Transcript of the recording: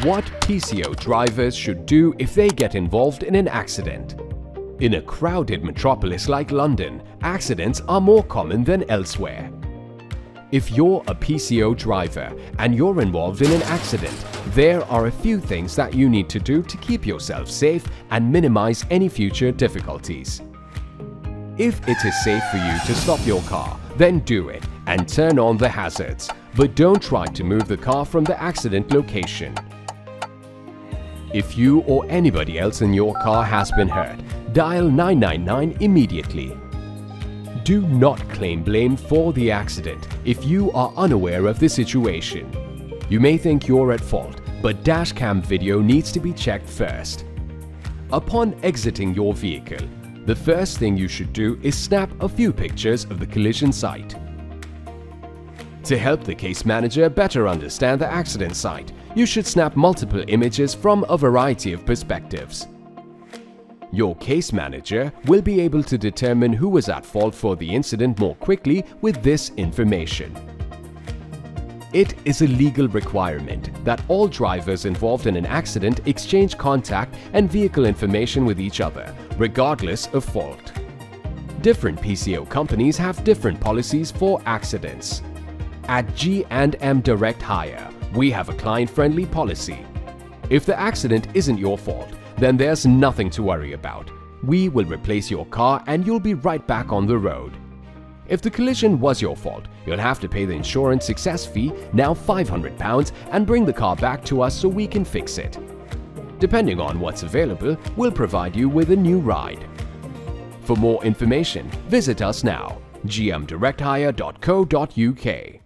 What PCO drivers should do if they get involved in an accident. In a crowded metropolis like London, accidents are more common than elsewhere. If you're a PCO driver and you're involved in an accident, there are a few things that you need to do to keep yourself safe and minimize any future difficulties. If it is safe for you to stop your car, then do it and turn on the hazards, but don't try to move the car from the accident location. If you or anybody else in your car has been hurt, dial 999 immediately. Do not claim blame for the accident if you are unaware of the situation. You may think you're at fault, but dashcam video needs to be checked first. Upon exiting your vehicle, the first thing you should do is snap a few pictures of the collision site. To help the case manager better understand the accident site, you should snap multiple images from a variety of perspectives. Your case manager will be able to determine who was at fault for the incident more quickly with this information. It is a legal requirement that all drivers involved in an accident exchange contact and vehicle information with each other, regardless of fault. Different PCO companies have different policies for accidents. At G&M Direct Hire, we have a client-friendly policy. If the accident isn't your fault, then there's nothing to worry about. We will replace your car and you'll be right back on the road. If the collision was your fault, you'll have to pay the insurance success fee, now £500, and bring the car back to us so we can fix it. Depending on what's available, we'll provide you with a new ride. For more information, visit us now, gmdirecthire.co.uk.